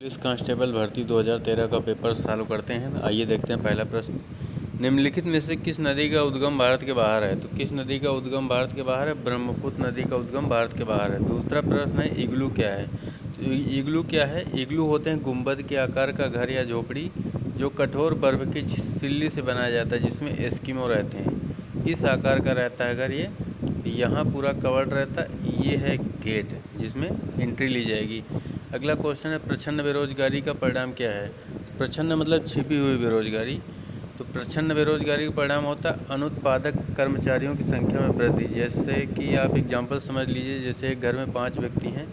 Police constable भर्ती 2013 का paper solve करते हैं। आइए देखते हैं पहला प्रश्न। निम्नलिखित में से किस नदी का उद्गम भारत के बाहर है? तो किस नदी का उद्गम भारत के बाहर है? ब्रह्मपुत्र नदी का उद्गम भारत के बाहर है। दूसरा प्रश्न है इग्लू क्या है? तो इग्लू क्या है? इग्लू होते हैं गुंबद के आकार का घर या झोपड़ी जो कठोर बर्फ की सिल्ली से बनाया जाता है, जिसमें एस्किमो रहते हैं। इस आकार का रहता है अगर ये यहाँ पूरा कवर्ड रहता है। ये है गेट जिसमें एंट्री ली जाएगी। अगला क्वेश्चन है प्रच्छन्न बेरोजगारी का परिणाम क्या है? तो प्रच्छन्न मतलब छिपी हुई बेरोजगारी। तो प्रच्छन्न बेरोजगारी का परिणाम होता है अनुत्पादक कर्मचारियों की संख्या में वृद्धि। जैसे कि आप एग्जांपल समझ लीजिए, जैसे एक घर में 5 व्यक्ति हैं,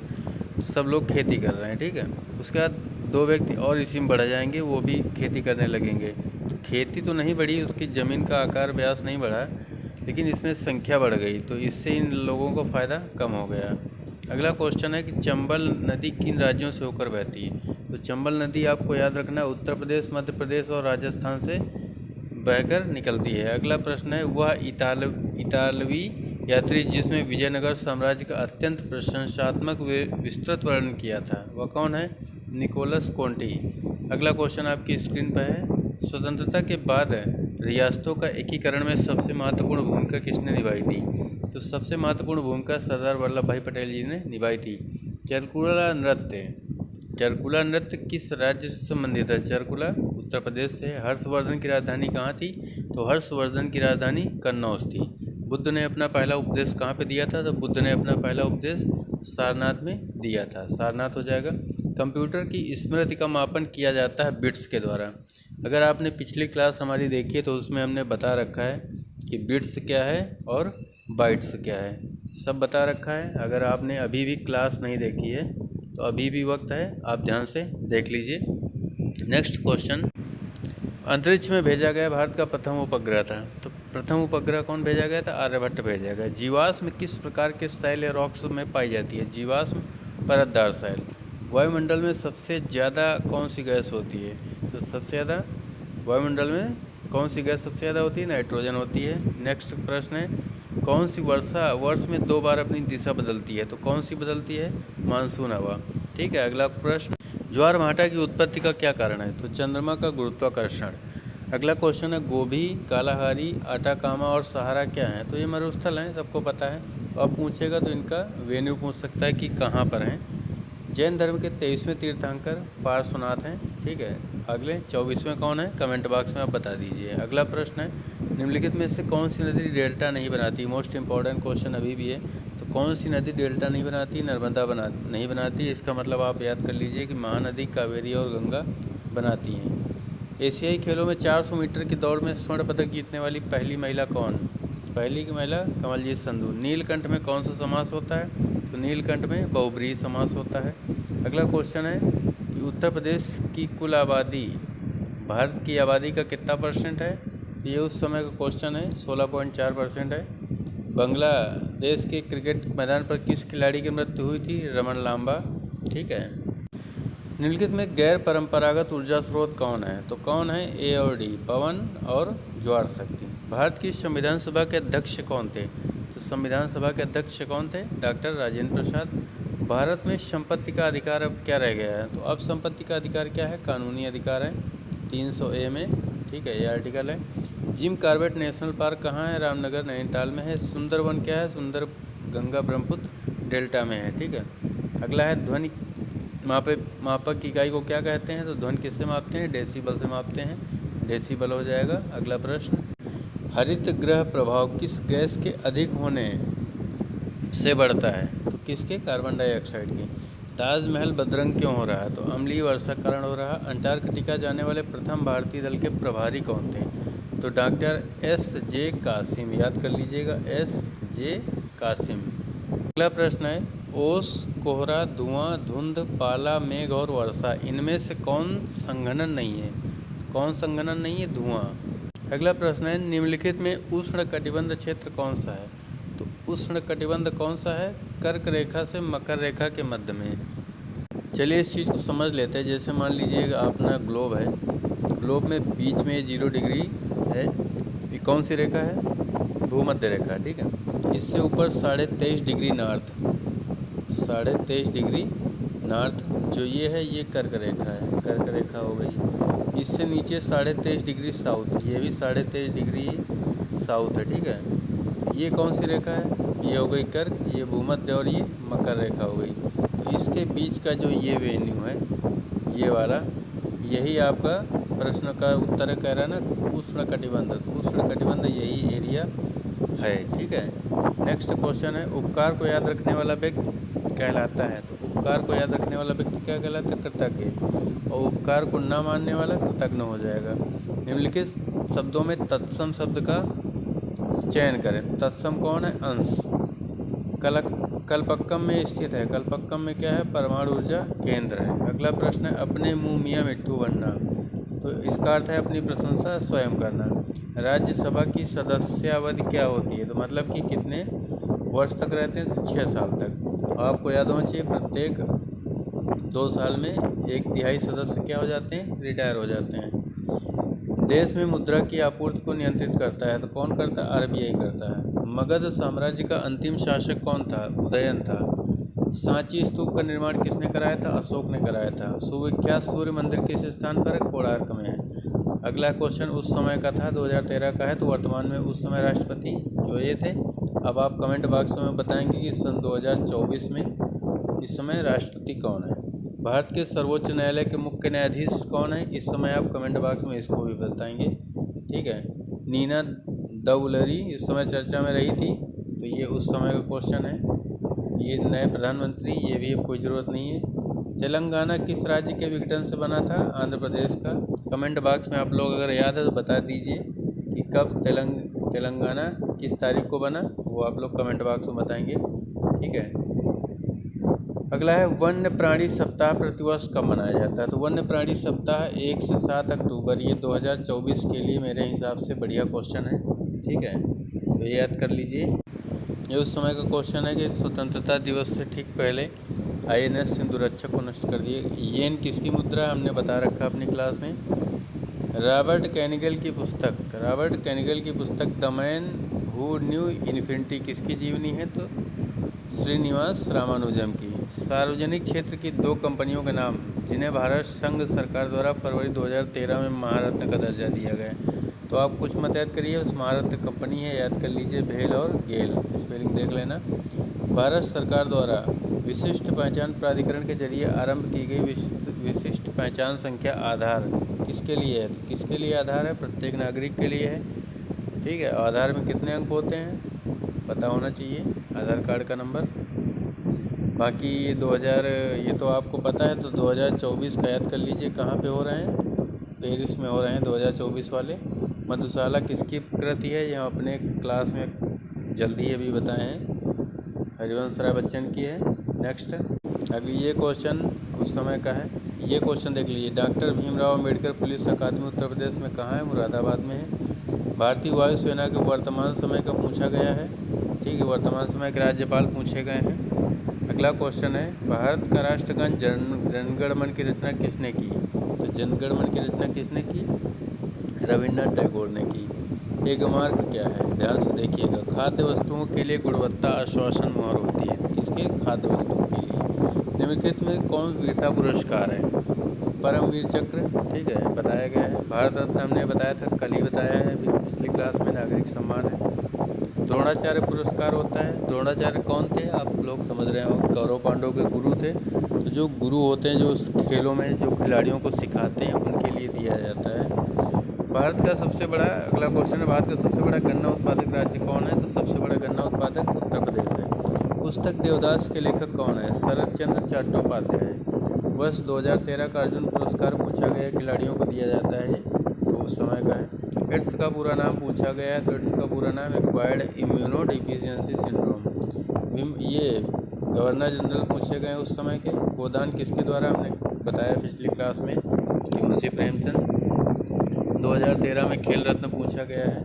सब लोग खेती कर रहे हैं, ठीक है। उसके बाद 2 व्यक्ति और इसी में बढ़ जाएंगे, वो भी खेती करने लगेंगे। तो खेती तो नहीं बढ़ी, उसकी ज़मीन का आकार व्यास नहीं बढ़ा, लेकिन इसमें संख्या बढ़ गई, तो इससे इन लोगों को फ़ायदा कम हो गया। अगला क्वेश्चन है कि चंबल नदी किन राज्यों से होकर बहती है? तो चंबल नदी आपको याद रखना है उत्तर प्रदेश, मध्य प्रदेश और राजस्थान से बहकर निकलती है। अगला प्रश्न है वह इतालवी यात्री जिसमें विजयनगर साम्राज्य का अत्यंत प्रशंसात्मक विस्तृत वर्णन किया था, वह कौन है? Nicholas Conti. अगला क्वेश्चन आपकी स्क्रीन पर है, स्वतंत्रता के बाद रियासतों का एकीकरण में सबसे महत्वपूर्ण भूमिका किसने निभाई थी? तो सबसे महत्वपूर्ण भूमिका सरदार वल्लभ भाई पटेल जी ने निभाई थी। चरकुला नृत्य किस राज्य से संबंधित है? चरकुला उत्तर प्रदेश से। हर्षवर्धन की राजधानी कहाँ थी? तो हर्षवर्धन की राजधानी कन्नौज थी। बुद्ध ने अपना पहला उपदेश कहाँ पे दिया था? तो बुद्ध ने अपना पहला उपदेश सारनाथ में दिया था। सारनाथ हो जाएगा। कंप्यूटर की स्मृति का मापन किया जाता है बिट्स के द्वारा। अगर आपने पिछली क्लास हमारी देखी है तो उसमें हमने बता रखा है कि बिट्स क्या है और बाइट्स क्या है, सब बता रखा है। अगर आपने अभी भी क्लास नहीं देखी है तो अभी भी वक्त है, आप ध्यान से देख लीजिए। नेक्स्ट क्वेश्चन, अंतरिक्ष में भेजा गया भारत का प्रथम उपग्रह था। तो प्रथम उपग्रह कौन भेजा गया था? आर्यभट्ट भेजा गया। जीवाश्म किस प्रकार के सैल या रॉक्स में पाई जाती है? जीवाश्म परतदार सैल। वायुमंडल में सबसे ज़्यादा कौन सी गैस होती है? तो सबसे ज़्यादा वायुमंडल में कौन सी गैस सबसे ज़्यादा होती है? नाइट्रोजन होती है। नेक्स्ट प्रश्न है कौन सी वर्षा वर्ष में 2 बार अपनी दिशा बदलती है? तो कौन सी बदलती है? मानसून हवा। ठीक है। अगला प्रश्न, ज्वार भाटा की उत्पत्ति का क्या कारण है? तो चंद्रमा का गुरुत्वाकर्षण। अगला क्वेश्चन है गोभी, कालाहारी, आटाकामा और सहारा क्या है? तो ये मरुस्थल हैं, सबको पता है। तो अब पूछेगा तो इनका वेन्यू पूछ सकता है कि कहाँ पर हैं। जैन धर्म के 23वें तीर्थंकर पार्श्वनाथ हैं, ठीक है। अगले 24वें कौन है? कमेंट बॉक्स में आप बता दीजिए। अगला प्रश्न है निम्नलिखित में से कौन सी नदी डेल्टा नहीं बनाती? मोस्ट इंपॉर्टेंट क्वेश्चन अभी भी है। तो कौन सी नदी डेल्टा नहीं बनाती? नर्मदा नहीं बनाती। इसका मतलब आप याद कर लीजिए कि महानदी, कावेरी और गंगा बनाती हैं। एशियाई खेलों में 400 मीटर की दौड़ में स्वर्ण पदक जीतने वाली पहली महिला कौन? पहली की महिला कमलजीत संधू। नीलकंठ में कौन सा समास होता है? तो नीलकंठ में बहुब्रीहि समास होता है। अगला क्वेश्चन है कि उत्तर प्रदेश की कुल आबादी भारत की आबादी का कितना परसेंट है? ये उस समय का क्वेश्चन है, 16.4% है। बांग्लादेश के क्रिकेट मैदान पर किस खिलाड़ी की मृत्यु हुई थी? रमन लांबा, ठीक है। निम्नलिखित में गैर परंपरागत ऊर्जा स्रोत कौन है? तो कौन है? ए और डी, पवन और ज्वार शक्ति। भारत की संविधान सभा के अध्यक्ष कौन थे? तो संविधान सभा के अध्यक्ष कौन थे? डॉक्टर राजेंद्र प्रसाद। भारत में संपत्ति का अधिकार अब क्या रह गया है? तो अब संपत्ति का अधिकार क्या है? कानूनी अधिकार है 300A में, ठीक है, ये आर्टिकल है। जिम कॉर्बेट नेशनल पार्क कहाँ है? रामनगर, नैनीताल में है। सुंदरवन क्या है? सुंदर गंगा ब्रह्मपुत्र डेल्टा में है, ठीक है। अगला है ध्वनि मापक की इकाई को क्या कहते हैं? तो ध्वनि किससे मापते हैं? डेसिबल से मापते हैं, डेसिबल हो जाएगा। अगला प्रश्न, हरित गृह प्रभाव किस गैस के अधिक होने से बढ़ता है? तो किसके? कार्बन डाइऑक्साइड की। ताजमहल बदरंग क्यों हो रहा है? तो अम्लीय वर्षा कारण हो रहा है। अंटार्कटिका जाने वाले प्रथम भारतीय दल के प्रभारी कौन थे? तो डॉक्टर S.J. कासिम, याद कर लीजिएगा, S.J. कासिम। अगला प्रश्न है ओस, कोहरा, धुआं, धुंध, पाला, मेघ और वर्षा, इनमें से कौन संघनन नहीं है? कौन संघनन नहीं है? धुआं। अगला प्रश्न है निम्नलिखित में उष्ण कटिबंध क्षेत्र कौन सा है? तो उष्ण कटिबंध कौन सा है? कर्क रेखा से मकर रेखा के मध्य में। चलिए इस चीज़ को समझ लेते हैं। जैसे मान लीजिए अपना ग्लोब है, ग्लोब में बीच में 0 डिग्री है, ये कौन सी रेखा है? भूमध्य रेखा, ठीक है। इससे ऊपर 23.5 डिग्री नॉर्थ, 23.5 डिग्री नॉर्थ। जो ये है ये कर्क रेखा है, कर्क रेखा हो गई। इससे नीचे 23.5 डिग्री साउथ, ये भी 23.5 डिग्री साउथ है, ठीक है। ये कौन सी रेखा है? ये हो गई कर्क, ये भूमध्य और ये मकर रेखा हो गई। तो इसके बीच का जो ये वेन्यू है, ये वाला, यही आपका प्रश्न का उत्तर कह रहा है ना, उष्णकटिबंध। तो उष्णकटिबंध यही एरिया है, ठीक है। नेक्स्ट क्वेश्चन है, उपकार को याद रखने वाला व्यक्ति कहलाता है। तो उपकार को याद रखने वाला व्यक्ति क्या कहलाता है? कृतज्ञ। और उपकार को न मानने वाला कृतघ्न हो जाएगा। निम्नलिखित शब्दों में तत्सम शब्द का चयन करें। तत्सम कौन है? अंश। कल्पक्कम में स्थित है। कल्पक्कम में क्या है? परमाणु ऊर्जा केंद्र है। अगला प्रश्न है, अपने मुंह मियाँ मिट्ठू बनना। तो इसका अर्थ है अपनी प्रशंसा स्वयं करना। राज्यसभा की सदस्यावधि क्या होती है? तो मतलब कि कितने वर्ष तक रहते हैं? तो 6 साल तक। और आपको याद होना चाहिए प्रत्येक 2 साल में 1/3 सदस्य क्या हो जाते हैं? रिटायर हो जाते हैं। देश में मुद्रा की आपूर्ति को नियंत्रित करता है। तो कौन करता है? आरबीआई करता है। मगध साम्राज्य का अंतिम शासक कौन था? उदयन था। सांची स्तूप का निर्माण किसने कराया था? अशोक ने कराया था। सुविख्यात सूर्य मंदिर किस स्थान पर है? कोणार्क में है। अगला क्वेश्चन उस समय का था, 2013 का है। तो वर्तमान में उस समय राष्ट्रपति जो ये थे। अब आप कमेंट बॉक्स में बताएंगे कि सन 2024 में इस समय राष्ट्रपति कौन है। भारत के सर्वोच्च न्यायालय के मुख्य न्यायाधीश कौन है? इस समय आप कमेंट बॉक्स में इसको भी बताएंगे, ठीक है। नीना दौलरी इस समय चर्चा में रही थी, तो ये उस समय का क्वेश्चन है। ये नए प्रधानमंत्री, ये भी अब कोई ज़रूरत नहीं है। तेलंगाना किस राज्य के विघटन से बना था? आंध्र प्रदेश का। कमेंट बॉक्स में आप लोग अगर याद है तो बता दीजिए कि कब तेलंगाना किस तारीख को बना, वो आप लोग कमेंट बॉक्स में बताएंगे, ठीक है। अगला है, वन्य प्राणी सप्ताह प्रतिवर्ष कब मनाया जाता है? तो वन्य प्राणी सप्ताह 1 से 7 अक्टूबर, ये 2024 के लिए मेरे हिसाब से बढ़िया क्वेश्चन है, ठीक है। तो ये याद कर लीजिए। ये उस समय का क्वेश्चन है कि स्वतंत्रता दिवस से ठीक पहले INS सिंधुरक्षक को नष्ट कर दिए। येन किसकी मुद्रा हमने बता रखा अपनी क्लास में। रॉबर्ट कैनिगल की पुस्तक the man who knew infinity किसकी जीवनी है? तो श्रीनिवास रामानुजम की। सार्वजनिक क्षेत्र की 2 कंपनियों के नाम जिन्हें भारत संघ सरकार द्वारा फरवरी 2013 में महारत्न का दर्जा दिया गया। तो आप कुछ मत याद करिए, उस महारत्न कंपनी है, याद कर लीजिए, भेल और गेल, स्पेलिंग देख लेना। भारत सरकार द्वारा विशिष्ट पहचान प्राधिकरण के जरिए आरंभ की गई विशिष्ट पहचान संख्या आधार किसके लिए है? तो किसके लिए आधार है? प्रत्येक नागरिक के लिए है, ठीक है। आधार में कितने अंक होते हैं पता होना चाहिए, आधार कार्ड का नंबर। बाकी ये तो आपको पता है। तो 2024 का याद कर लीजिए, कहाँ पे हो रहे हैं? पेरिस में हो रहे हैं 2024 वाले। मधुशाला किसकी कृति है? यहाँ अपने क्लास में जल्दी अभी बताए हैं, हरिवंश राय बच्चन की है। नेक्स्ट अगली ये क्वेश्चन उस समय का है। ये क्वेश्चन देख लीजिए, डॉक्टर भीमराव अम्बेडकर पुलिस अकादमी उत्तर प्रदेश में कहाँ है? मुरादाबाद में है। भारतीय वायुसेना के वर्तमान समय का पूछा गया है, ठीक है। वर्तमान समय के राज्यपाल पूछे गए हैं। अगला क्वेश्चन है, भारत का राष्ट्रगान जनगण मन की रचना किसने की? तो जनगण मन की रचना किसने की? रविन्द्रनाथ टैगोर ने की। एगमार्क क्या है? ध्यान से देखिएगा। खाद्य वस्तुओं के लिए गुणवत्ता आश्वासन मोहर होती है। किसके? खाद्य वस्तुओं के लिए। निम्नलिखित में कौन वीरता पुरस्कार है? परमवीर चक्र, ठीक है, बताया गया है। भारत रत्न हमने बताया था, कल ही बताया है, पिछली क्लास में। नागरिक सम्मान है। द्रोणाचार्य पुरस्कार होता है। द्रोणाचार्य कौन थे? आप लोग समझ रहे हो, कौरव पांडव के गुरु थे। तो जो गुरु होते हैं, जो खेलों में जो खिलाड़ियों को सिखाते हैं, उनके लिए दिया जाता है। भारत का सबसे बड़ा, अगला क्वेश्चन है, भारत का सबसे बड़ा गन्ना उत्पादक राज्य कौन है? तो सबसे बड़ा गन्ना उत्पादक उत्तर प्रदेश है। पुस्तक देवदास के लेखक कौन है? शरद चंद्र चट्टोपाध्याय। वर्ष 2013 का अर्जुन पुरस्कार पूछा गया, खिलाड़ियों को दिया जाता है, तो उस समय का है। एड्स का पूरा नाम पूछा गया है, तो एड्स का पूरा नाम एक्वायर्ड इम्यूनो डिफिशियंसी सिंड्रोम। ये गवर्नर जनरल पूछे गए उस समय के। गोदान किसके द्वारा? हमने बताया पिछली क्लास में कि मुंशी प्रेमचंद। 2013 में खेल रत्न पूछा गया है।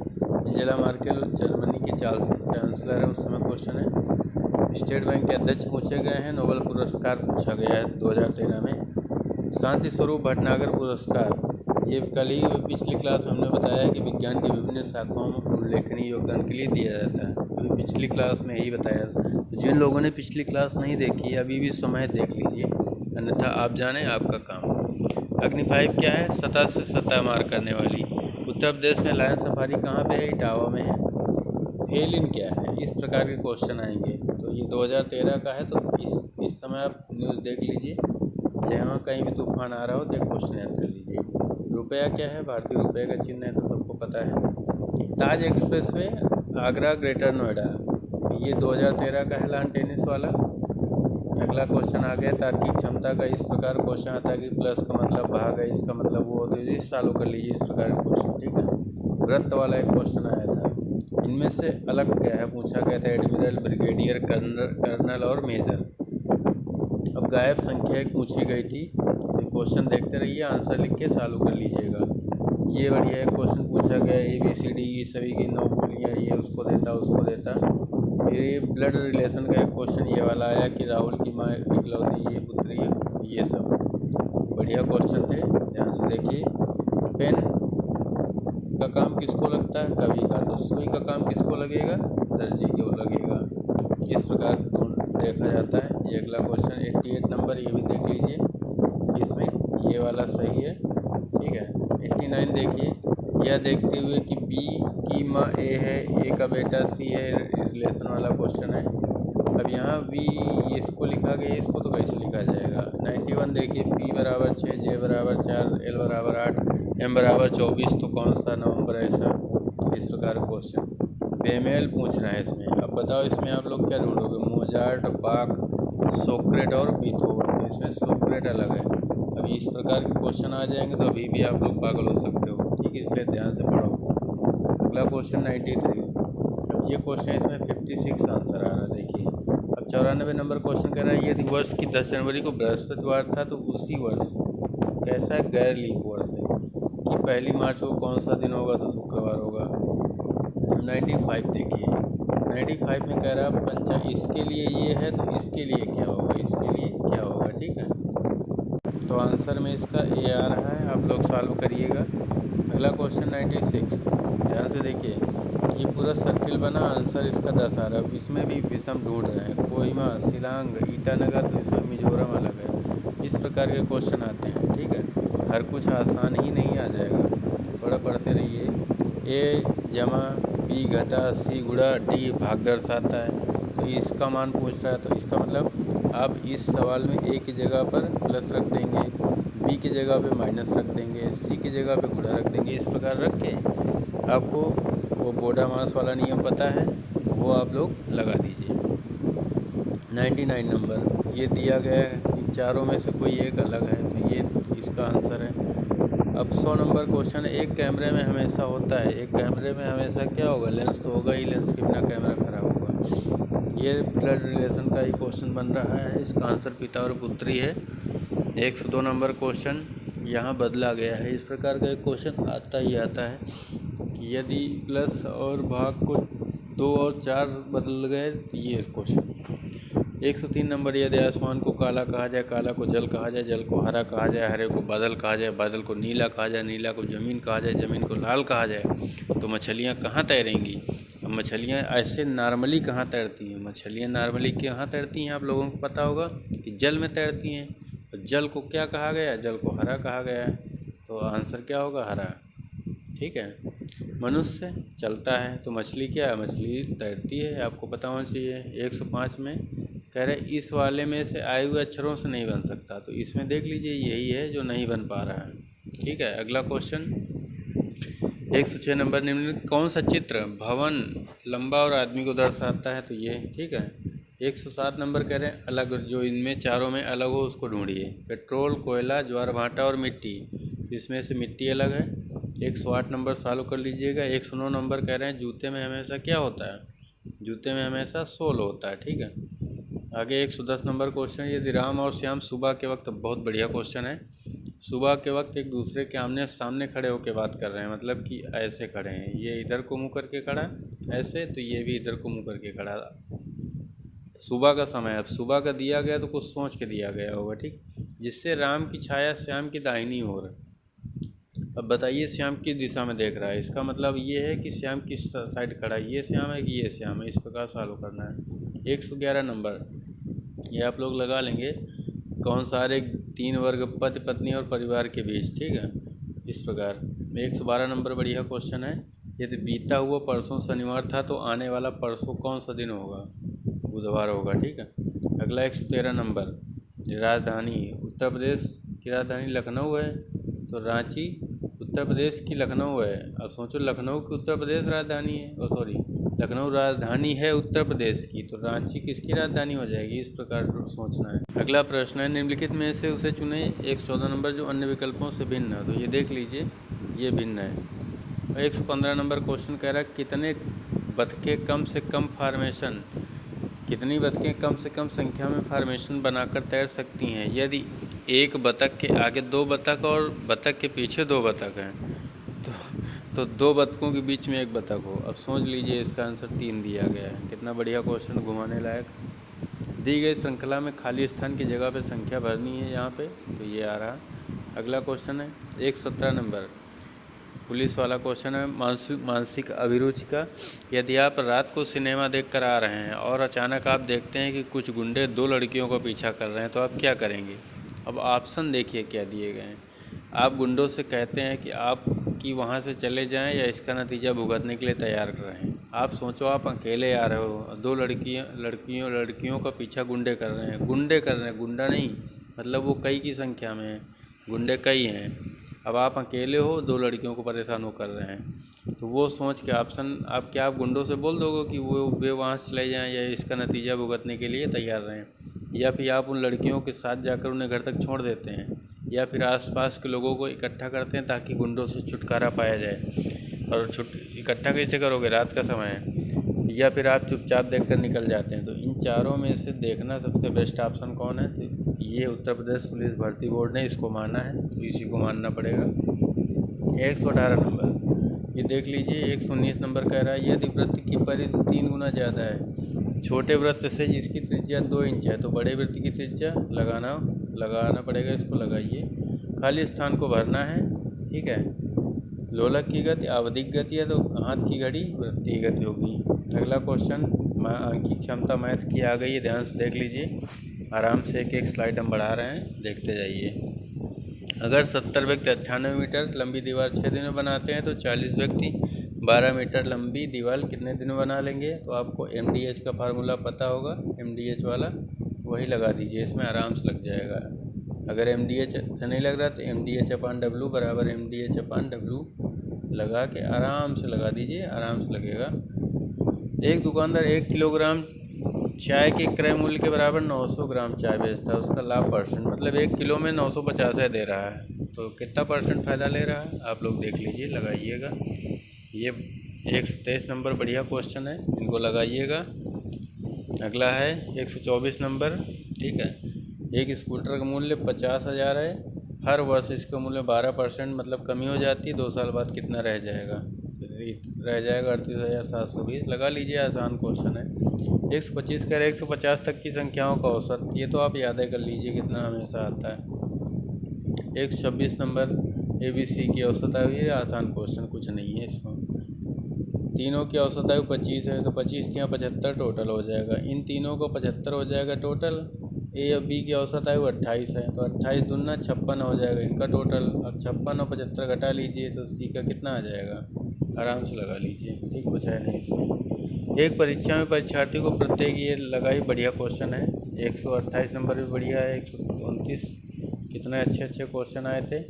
एंजेला मार्केल जर्मनी की चांसलर है, उस समय क्वेश्चन है। स्टेट बैंक के अध्यक्ष पूछे गए हैं। नोबेल पुरस्कार पूछा गया है 2013 में। शांति स्वरूप भटनागर पुरस्कार, ये कल ही पिछली क्लास में हमने बताया कि विज्ञान की विभिन्न शाखाओं में उल्लेखनीय योगदान के लिए दिया जाता है। अभी पिछली क्लास में यही बताया। तो जिन लोगों ने पिछली क्लास नहीं देखी, अभी भी समय देख लीजिए, अन्यथा आप जाने आपका काम। अग्नि 5 क्या है? सतह से सतह मार करने वाली। उत्तर प्रदेश में लायन सफारी कहाँ पे है? इटावा में है। फेलिन क्या है? इस प्रकार के क्वेश्चन आएंगे। तो ये 2013 का है, तो इस समय आप न्यूज़ देख लीजिए, जहाँ कहीं भी तूफान आ रहा हो तो एक क्वेश्चन याद कर लीजिए। रुपया क्या है? भारतीय रुपये का चिन्ह है, तो सबको पता है। ताज एक्सप्रेसवे आगरा ग्रेटर नोएडा, ये 2013 का है लॉन टेनिस वाला। अगला क्वेश्चन आ गया तार्किक क्षमता का। इस प्रकार क्वेश्चन आता है कि प्लस का मतलब भाग है, इसका मतलब वो होता है। इस सालों कर लीजिए इस प्रकार का क्वेश्चन, ठीक है। वृत्त वाला एक क्वेश्चन आया था। इनमें से अलग क्या है पूछा गया था? एडमिरल, ब्रिगेडियर, कर्नल और मेजर। अब गायब संख्या एक पूछी गई थी, तो क्वेश्चन देखते रहिए, आंसर लिख के चालू कर लीजिएगा। ये बढ़िया एक क्वेश्चन पूछा गया, ABCD ये सभी की 9 बोलियाँ, ये उसको देता उसको देता। ये ब्लड रिलेशन का एक क्वेश्चन ये वाला आया कि राहुल की माँ इकलौती ये पुत्री है, ये सब बढ़िया क्वेश्चन थे, ध्यान से देखिए। पेन का काम किसको लगता है? कवि का। तो सुई का काम किसको लगेगा? दर्जी को लगेगा। इस प्रकार देखा जाता है। ये अगला क्वेश्चन 88 नंबर, ये भी देख लीजिए, इसमें ये वाला सही है, ठीक है। 89 देखिए, यह देखते हुए कि बी की माँ ए है, ए का बेटा C है, रिलेशन वाला क्वेश्चन है। अब यहाँ बी इसको लिखा गया, इसको तो कैसे लिखा जाएगा? 91 देखिए, P बराबर 6, J बराबर 4, L बराबर 8, M बराबर 24, तो कौन सा नवंबर ऐसा? इस प्रकार का क्वेश्चन बेमेल पूछ रहा है इसमें। अब बताओ इसमें आप लोग क्या ढूंढोगे? मोजार्ट, बाक, सोक्रेट और बीथोवन। तो इसमें सोक्रेट अलग है। अब इस प्रकार के क्वेश्चन आ जाएंगे तो अभी भी आप लोग पागल हो सकते हो, ठीक है, इसलिए ध्यान से पढ़ो। अगला क्वेश्चन 93। अब ये क्वेश्चन इसमें 56 आंसर आ रहा है, देखिए। अब 94 नंबर क्वेश्चन कह रहा है, यदि वर्ष की 10 जनवरी को बृहस्पतिवार था तो उसी वर्ष कैसा गैर लीप वर्ष है कि 1 मार्च को कौन सा दिन होगा? तो शुक्रवार होगा। 95 देखिए, 95 में कह रहा है पंचा, इसके लिए ये है तो इसके लिए क्या होगा? इसके लिए क्या होगा? ठीक है, तो आंसर में इसका A आ रहा है, आप लोग सॉल्व करिएगा। अगला क्वेश्चन 96, ध्यान से देखिए, ये पूरा सर्किल बना, आंसर इसका 10 आ रहा है। इसमें भी विषम ढूंढ रहे हैं, कोहिमा, शिलांग, ईटानगर, तो इसमें मिजोरम अलग है। इस प्रकार के क्वेश्चन आते हैं, ठीक है। हर कुछ आसान ही नहीं आ जाएगा, थोड़ा पढ़ते रहिए। A जमा B घटा C गुणा D भाग दर्शाता है, तो इसका मान पूछ रहा है, तो इसका मतलब आप इस सवाल में A की जगह पर प्लस रख देंगे, B की जगह पे माइनस रख देंगे, C की जगह पे गुणा रख देंगे। इस प्रकार रख के आपको वो बोडा मास वाला नियम पता है, वो आप लोग लगा दीजिए। 99 नंबर, ये दिया गया है, इन चारों में से कोई एक अलग है, तो ये इसका आंसर है। अब 100 नंबर क्वेश्चन, एक कैमरे में हमेशा होता है, एक कैमरे में हमेशा क्या होगा? लेंस तो होगा ही, लेंस के बिना कैमरा खराब होगा। ये ब्लड रिलेशन का ही क्वेश्चन बन रहा है, इसका आंसर पिता और पुत्री है। 102 नंबर क्वेश्चन यहाँ बदला गया है। इस प्रकार का एक क्वेश्चन आता ही आता है कि यदि प्लस और भाग को 2 और 4 बदल गए, तो ये क्वेश्चन। 103 नंबर, यदि आसमान को काला कहा जाए, काला को जल कहा जाए, जल को हरा कहा जाए, हरे को बादल कहा जाए, बादल को नीला कहा जाए, नीला को ज़मीन कहा जाए, ज़मीन को लाल कहा जाए, तो मछलियाँ कहाँ तैरेंगी? अब मछलियाँ ऐसे नॉर्मली कहाँ तैरती हैं? मछलियाँ नॉर्मली कहाँ तैरती हैं? आप लोगों को पता होगा कि जल में तैरती हैं। तो जल को क्या कहा गया? जल को हरा कहा गया है, तो आंसर क्या होगा? हरा, ठीक है। मनुष्य चलता है तो मछली क्या है? मछली तैरती है, आपको पता होना चाहिए। 105 में कह रहे इस वाले में से आए हुए अक्षरों से नहीं बन सकता, तो इसमें देख लीजिए यही है जो नहीं बन पा रहा है, ठीक है। अगला क्वेश्चन 106 नंबर, निम्नलिखित कौन सा चित्र भवन, लंबा और आदमी को दर्शाता है? तो ये, ठीक है। 107 नंबर कह रहे हैं अलग, जो इनमें चारों में अलग हो उसको ढूंढिए। पेट्रोल, कोयला, ज्वार भाटा और मिट्टी, तो इसमें से मिट्टी अलग है। 108 नंबर सॉल्व कर लीजिएगा। 109 नंबर कह रहे हैं जूते में हमेशा क्या होता है? जूते में हमेशा सोल होता है, ठीक है। आगे 110 नंबर क्वेश्चन, यदि राम और श्याम सुबह के वक्त, बहुत बढ़िया क्वेश्चन है, सुबह के वक्त एक दूसरे के आमने सामने खड़े होकर बात कर रहे हैं, मतलब कि ऐसे खड़े हैं, ये इधर को मुँह करके खड़ा ऐसे, तो ये भी इधर को मुँह करके खड़ा। सुबह का समय, अब सुबह का दिया गया तो कुछ सोच के दिया गया होगा, ठीक। जिससे राम की छाया श्याम की दाहिनी ओर। अब बताइए श्याम किस दिशा में देख रहा है? इसका मतलब ये है कि श्याम किस साइड खड़ा है, ये श्याम है कि ये श्याम है? इस प्रकार सॉल्व करना है। 111 नंबर, ये आप लोग लगा लेंगे। कौन सारे 3 वर्ग पति पत्नी और परिवार के बीच, ठीक है। इस प्रकार 112 नंबर बढ़िया क्वेश्चन है। यदि बीता हुआ परसों शनिवार था तो आने वाला परसों कौन सा दिन होगा? बुधवार होगा, ठीक है। अगला 113 नंबर, राजधानी उत्तर प्रदेश की राजधानी लखनऊ है, तो रांची उत्तर प्रदेश की लखनऊ है। अब सोचो लखनऊ की उत्तर प्रदेश राजधानी है, सॉरी लखनऊ राजधानी है उत्तर प्रदेश की, तो रांची किसकी राजधानी हो जाएगी? इस प्रकार सोचना है। अगला प्रश्न है, निम्नलिखित में से उसे चुने 114 नंबर जो अन्य विकल्पों से भिन्न है, तो ये देख लीजिए ये भिन्न है। और 115 नंबर क्वेश्चन कह रहा है कितने बतखें कम से कम फार्मेशन, कितनी बतखें कम से कम संख्या में फार्मेशन बनाकर तैर सकती हैं यदि एक बतख के आगे 2 बतख और बतख के पीछे 2 बतख हैं, तो 2 बतखों के बीच में 1 बतख हो। अब सोच लीजिए इसका आंसर 3 दिया गया है। कितना बढ़िया क्वेश्चन, घुमाने लायक। दी गई श्रृंखला में खाली स्थान की जगह पे संख्या भरनी है यहाँ पे, तो ये आ रहा। अगला क्वेश्चन है 117 नंबर, पुलिस वाला क्वेश्चन है, मानसिक अभिरुचि का। यदि आप रात को सिनेमा देखकर आ रहे हैं और अचानक आप देखते हैं कि कुछ गुंडे 2 लड़कियों का पीछा कर रहे हैं, तो आप क्या करेंगे? अब ऑप्शन देखिए क्या दिए गए हैं। आप गुंडों से कहते हैं कि आप कि वहाँ से चले जाएं या इसका नतीजा भुगतने के लिए तैयार रहें। आप सोचो आप अकेले आ रहे हो, 2 लड़कियों का पीछा गुंडे कर रहे हैं, गुंडा नहीं मतलब वो कई की संख्या में है, गुंडे कई हैं। अब आप अकेले हो, 2 लड़कियों को परेशान कर रहे हैं, तो वो सोच के ऑप्शन आप क्या आप गुंडों से बोल दोगे कि वे वहाँ से चले जाएं या इसका नतीजा भुगतने के लिए तैयार रहें, या फिर आप उन लड़कियों के साथ जाकर उन्हें घर तक छोड़ देते हैं, या फिर आसपास के लोगों को इकट्ठा करते हैं ताकि गुंडों से छुटकारा पाया जाए। और इकट्ठा कैसे करोगे? रात का समय है। या फिर आप चुपचाप देखकर निकल जाते हैं। तो इन चारों में से देखना सबसे बेस्ट ऑप्शन कौन है? तो ये उत्तर प्रदेश पुलिस भर्ती बोर्ड ने इसको माना है, तो इसी को मानना पड़ेगा। 118 नंबर ये देख लीजिए। 119 नंबर कह रहा है यदि वृत्त की परिधि 3 गुना ज़्यादा है छोटे वृत्त से जिसकी त्रिज्या 2 इंच है, तो बड़े वृत्त की त्रिज्या लगाना पड़ेगा। इसको लगाइए। खाली स्थान को भरना है, ठीक है। लोलक की गति आवधिक गति है, तो हाथ की घड़ी वृत्तीय गति होगी। अगला क्वेश्चन आंकिक क्षमता मैथ की आ गई है, ध्यान से देख लीजिए। आराम से एक स्लाइड हम बढ़ा रहे हैं, देखते जाइए। अगर 70 व्यक्ति 98 मीटर लंबी दीवार 6 दिन में बनाते हैं, तो 40 व्यक्ति 12 मीटर लंबी दीवार कितने दिन में बना लेंगे? तो आपको MDH का फार्मूला पता होगा, MDH वाला वही लगा दीजिए, इसमें आराम से लग जाएगा। अगर MDH से नहीं लग रहा तो MDH/W बराबर MDH/W लगा के आराम से लगा दीजिए, आराम से लगेगा। एक दुकानदार 1 किलोग्राम चाय के क्रय मूल्य के बराबर 900 ग्राम चाय बेचता है, उसका लाभ परसेंट मतलब 1 किलो में 950 दे रहा है, तो कितना परसेंट फ़ायदा ले रहा है? आप लोग देख लीजिए, लगाइएगा। ये 123 नंबर बढ़िया क्वेश्चन है, इनको लगाइएगा। अगला है 124 नंबर, ठीक है। एक स्कूटर का मूल्य 50,000 है, हर वर्ष इसका मूल्य 12% मतलब कमी हो जाती है, 2 साल बाद कितना रह जाएगा? 38,720 लगा लीजिए, आसान क्वेश्चन है। 125 कह रहे 150 तक की संख्याओं का औसत, ये तो आप याद कर लीजिए कितना हमेशा आता है। 126 नंबर ABC की औसत आयु, ये आसान क्वेश्चन कुछ नहीं है इसमें। तीनों की औसत आयु 25 है, तो 25 या 75 टोटल हो जाएगा। इन तीनों को 75 हो जाएगा टोटल। A और B की औसत आयु 28 है, तो 28 दूना 56 हो जाएगा इनका टोटल। अब 56 और 75 घटा लीजिए तो C का कितना आ जाएगा? आराम से लगा लीजिए, ठीक, कुछ है नहीं इसमें। एक परीक्षा में परीक्षार्थी को प्रत्येक, ये लगाई बढ़िया क्वेश्चन है। 128 नंबर भी बढ़िया है। 129 कितने अच्छे क्वेश्चन आए थे।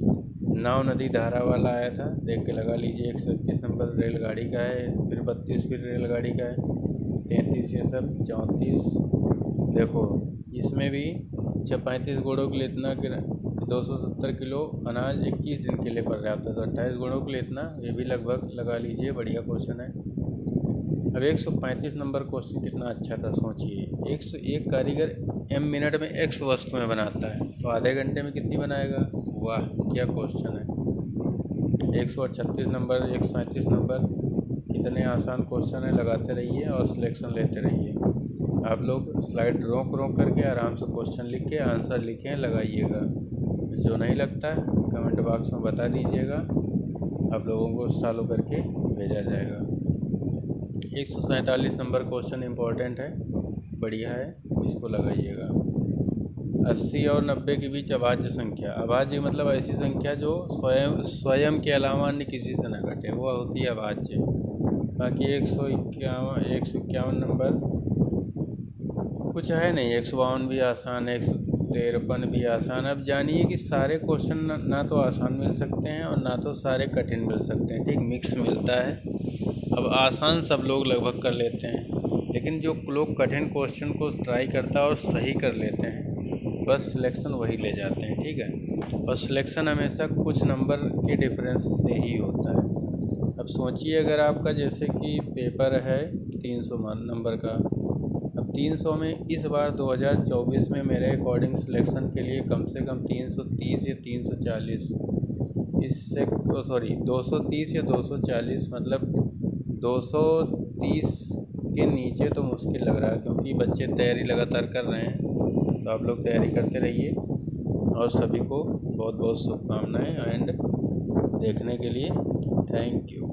नाव नदी धारा वाला आया था, देख के लगा लीजिए। 131 नंबर रेलगाड़ी का है, फिर 32 फिर रेलगाड़ी का है, 33 ये सब, 34 देखो इसमें भी 35 घोड़ों के लिए इतना 270 किलो अनाज 21 दिन के लिए पर्याप्त है, तो 28 घोड़ों के लिए इतना, ये भी लगभग लगा लीजिए, बढ़िया क्वेश्चन है। अब 135 नंबर क्वेश्चन कितना अच्छा था, सोचिए। 101 कारीगर m मिनट में x वस्तुएं बनाता है, तो आधे घंटे में कितनी बनाएगा? वाह क्या क्वेश्चन है। 138 नंबर, 137 नंबर, कितने आसान क्वेश्चन है, लगाते रहिए और सिलेक्शन लेते रहिए। आप लोग स्लाइड रोक करके आराम से क्वेश्चन लिख के आंसर लिखें, लगाइएगा। जो नहीं लगता है कमेंट बॉक्स में बता दीजिएगा, आप लोगों को चालू करके भेजा जाएगा। 147 नंबर क्वेश्चन इम्पोर्टेंट है, बढ़िया है, इसको लगाइएगा। 80 और 90 के बीच अभाज्य संख्या। अभाज्य मतलब ऐसी संख्या जो स्वयं के अलावा अन्य किसी से न घटे, वो होती है अभाज्य। बाकी 151 नंबर कुछ है नहीं, 152 भी आसान है, 153 भी आसान। अब जानिए कि सारे क्वेश्चन ना तो आसान मिल सकते हैं और ना तो सारे कठिन मिल सकते हैं, ठीक, मिक्स मिलता है। अब आसान सब लोग लगभग कर लेते हैं, लेकिन जो लोग कठिन क्वेश्चन को ट्राई करता है और सही कर लेते हैं, बस सिलेक्शन वही ले जाते हैं, ठीक है। और सिलेक्शन हमेशा कुछ नंबर के डिफरेंस से ही होता है। अब सोचिए, अगर आपका जैसे कि पेपर है 300 नंबर का, अब 300 में इस बार 2024 में मेरे अकॉर्डिंग सिलेक्शन के लिए कम से कम 330 या 340, इससे सॉरी 230 या 240, मतलब 230 के नीचे तो मुश्किल लग रहा है, क्योंकि बच्चे तैयारी लगातार कर रहे हैं। तो आप लोग तैयारी करते रहिए और सभी को बहुत बहुत शुभकामनाएं। एंड देखने के लिए थैंक यू।